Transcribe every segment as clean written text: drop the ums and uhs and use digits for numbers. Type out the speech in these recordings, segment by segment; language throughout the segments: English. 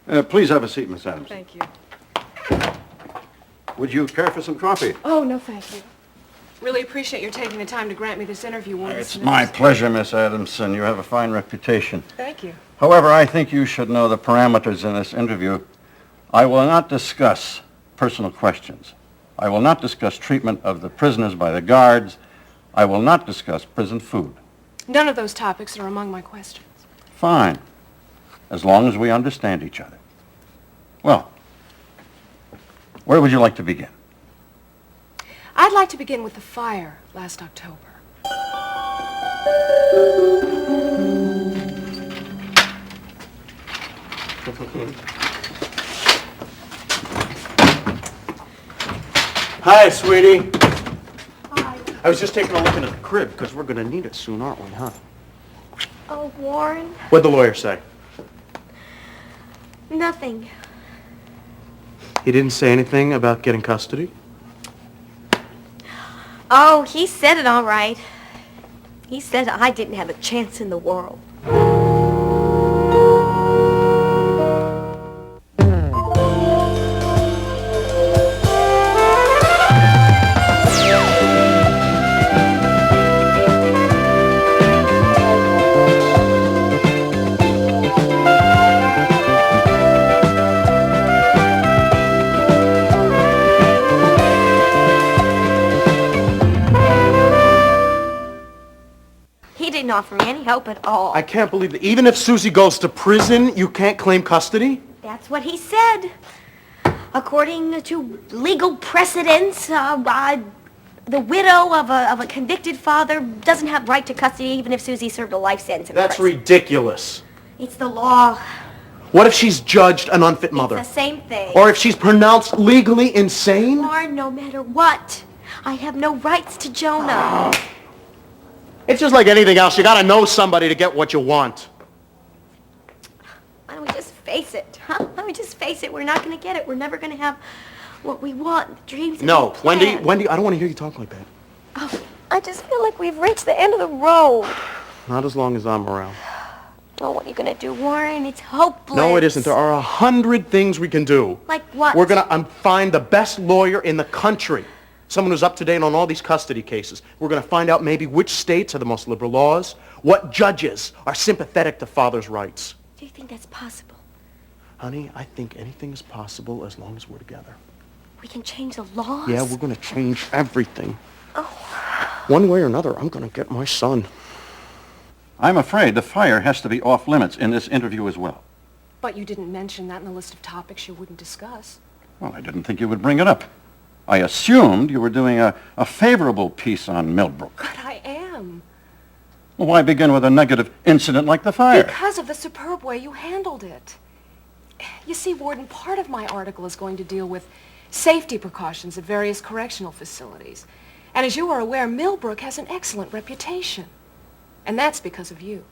Please have a seat, Miss Adams. Thank you. Would you care for some coffee? Oh, no, thank you. Really appreciate your taking the time to grant me this interview, Warden. It's my pleasure, Miss Adams, and you have a fine reputation. Thank you. However, I think you should know the parameters in this interview. I will not discuss personal questions. I will not discuss treatment of the prisoners by the guards. I will not discuss prison food. None of those topics are among my questions. Fine, as long as we understand each other. Well, where would you like to begin? I'd like to begin with the fire last October. Hi, sweetie. Hi. I was just taking a look into the crib because we're going to need it soon, aren't we, huh? Oh, Warren. What'd the lawyer say? Nothing. He didn't say anything about getting custody? Oh, he said it all right. He said I didn't have a chance in the world. He didn't offer me any help at all. I can't believe that. Even if Susie goes to prison, you can't claim custody? That's what he said. According to legal precedents, the widow of a convicted father doesn't have right to custody even if Susie served a life sentence in That's prison. ridiculous. It's the law. What if she's judged an unfit mother? It's the same thing. Or if she's pronounced legally insane? Or no matter what, I have no rights to Jonah. It's just like anything else. You gotta know somebody to get what you want. Why don't we just face it, huh? Why don't we just face it? We're not going to get it. We're never going to have what we want, the dreams that No, we plan. Wendy, I don't want to hear you talk like that. Oh, I just feel like we've reached the end of the road. Not as long as I'm around. Oh, what are you going to do, Warren? It's hopeless. No, it isn't. There are 100 things we can do. Like what? We're gonna find the best lawyer in the country. Someone who's up to date on all these custody cases. We're gonna find out maybe which states have the most liberal laws, what judges are sympathetic to fathers' rights. Do you think that's possible? Honey, I think anything is possible as long as we're together. We can change the laws? Yeah, we're gonna change everything. Oh. One way or another, I'm gonna get my son. I'm afraid the fire has to be off limits in this interview as well. But you didn't mention that in the list of topics you wouldn't discuss. Well, I didn't think you would bring it up. I assumed you were doing a favorable piece on Millbrook. But I am. Well, why begin with a negative incident like the fire? Because of the superb way you handled it. You see, Warden, part of my article is going to deal with safety precautions at various correctional facilities. And as you are aware, Millbrook has an excellent reputation. And that's because of you.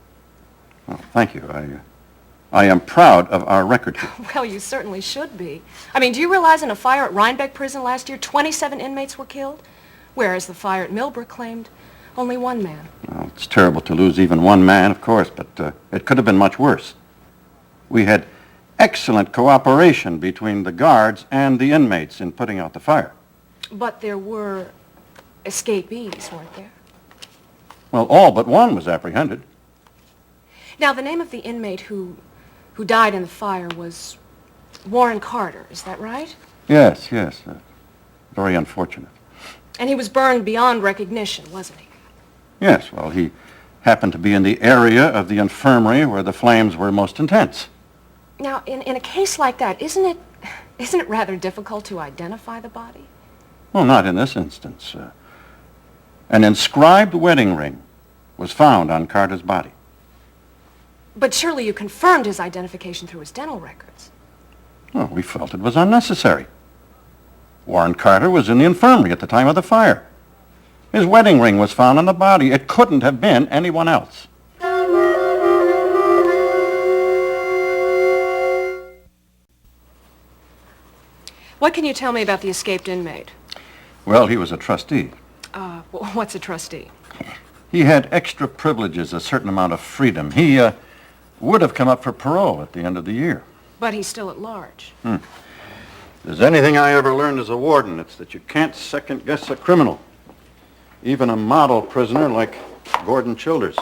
Well, thank you. I am proud of our record here. Well, you certainly should be. I mean, do you realize in a fire at Rhinebeck prison last year, 27 inmates were killed? Whereas the fire at Millbrook claimed only one man. Well, it's terrible to lose even one man, of course, but it could have been much worse. We had excellent cooperation between the guards and the inmates in putting out the fire. But there were escapees, weren't there? Well, all but one was apprehended. Now, the name of the inmate who died in the fire was Warren Carter, is that right? Yes. Very unfortunate. And he was burned beyond recognition, wasn't he? Yes, well, he happened to be in the area of the infirmary where the flames were most intense. Now, in a case like that, isn't it rather difficult to identify the body? Well, not in this instance. An inscribed wedding ring was found on Carter's body. But surely you confirmed his identification through his dental records. Well, we felt it was unnecessary. Warren Carter was in the infirmary at the time of the fire. His wedding ring was found on the body. It couldn't have been anyone else. What can you tell me about the escaped inmate? Well, he was a trustee. What's a trustee? He had extra privileges, a certain amount of freedom. He would have come up for parole at the end of the year. But he's still at large. If there's anything I ever learned as a warden, it's that you can't second-guess a criminal. Even a model prisoner like Gordon Childers.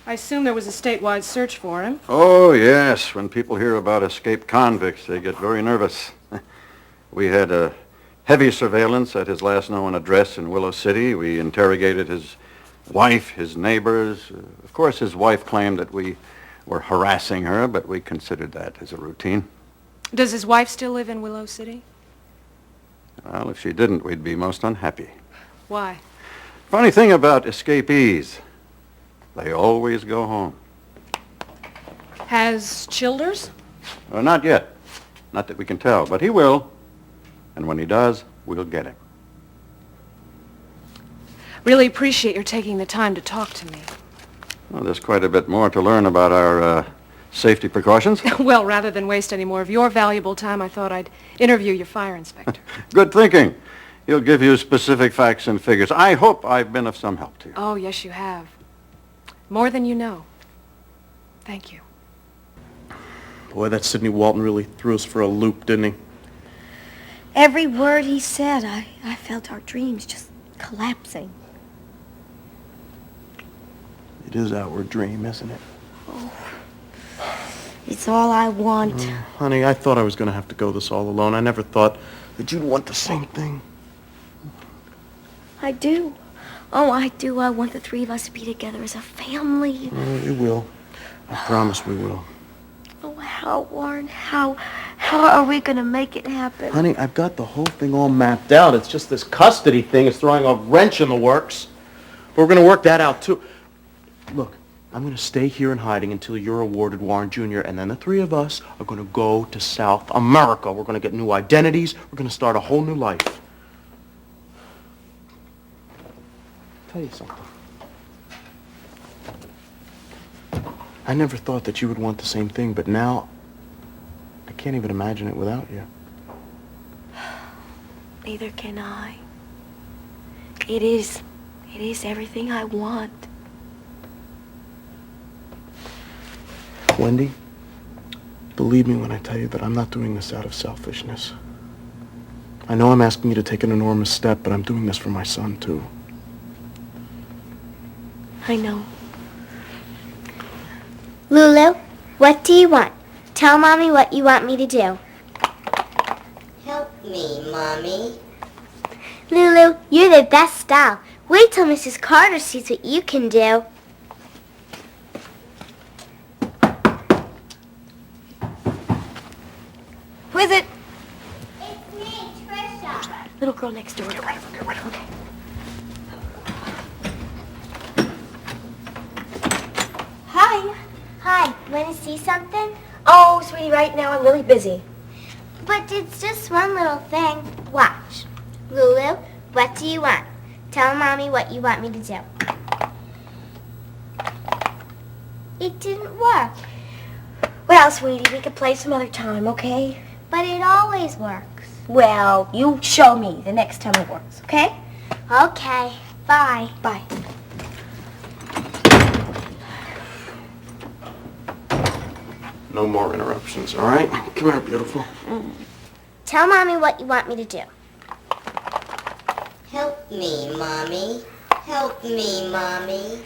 I assume there was a statewide search for him. Oh, yes. When people hear about escaped convicts, they get very nervous. We had a heavy surveillance at his last known address in Willow City. We interrogated his wife, his neighbors. Of course, his wife claimed that we were harassing her, but we considered that as a routine. Does his wife still live in Willow City? Well, if she didn't, we'd be most unhappy. Why? Funny thing about escapees, they always go home. Has Childers? Not yet. Not that we can tell, but he will. And when he does, we'll get him. Really appreciate your taking the time to talk to me. Well, there's quite a bit more to learn about our safety precautions. Well, rather than waste any more of your valuable time, I thought I'd interview your fire inspector. Good thinking. He'll give you specific facts and figures. I hope I've been of some help to you. Oh, yes, you have. More than you know. Thank you. Boy, that Sidney Walton really threw us for a loop, didn't he? Every word he said, I felt our dreams just collapsing. It is our dream, isn't it? It's all I want. Honey, I thought I was going to have to go this all alone. I never thought that you'd want the same thing. I do. Oh, I do. I want the three of us to be together as a family. We will. I promise we will. Oh, how, Warren? How are we going to make it happen? Honey, I've got the whole thing all mapped out. It's just this custody thing is throwing a wrench in the works. But we're going to work that out, too. Look, I'm going to stay here in hiding until you're awarded Warren Jr., and then the three of us are going to go to South America. We're going to get new identities. We're going to start a whole new life. I'll tell you something. I never thought that you would want the same thing, but now I can't even imagine it without you. Neither can I. It is everything I want. Wendy, believe me when I tell you that I'm not doing this out of selfishness. I know I'm asking you to take an enormous step, but I'm doing this for my son, too. I know. Lulu, what do you want? Tell Mommy what you want me to do. Help me, Mommy. Lulu, you're the best doll. Wait till Mrs. Carter sees what you can do. Who is it? It's me, Tricia. Little girl next door. Get rid of her. Okay. Hi. Hi, want to see something? Oh, sweetie, right now I'm really busy. But it's just one little thing. Watch. Lulu, what do you want? Tell Mommy what you want me to do. It didn't work, Well, sweetie, we could play some other time, okay? but it always works. Well, you show me the next time it works, okay? Okay, bye. Bye. No more interruptions, all right? Come here, beautiful. Tell Mommy what you want me to do. Help me, Mommy. Help me, Mommy.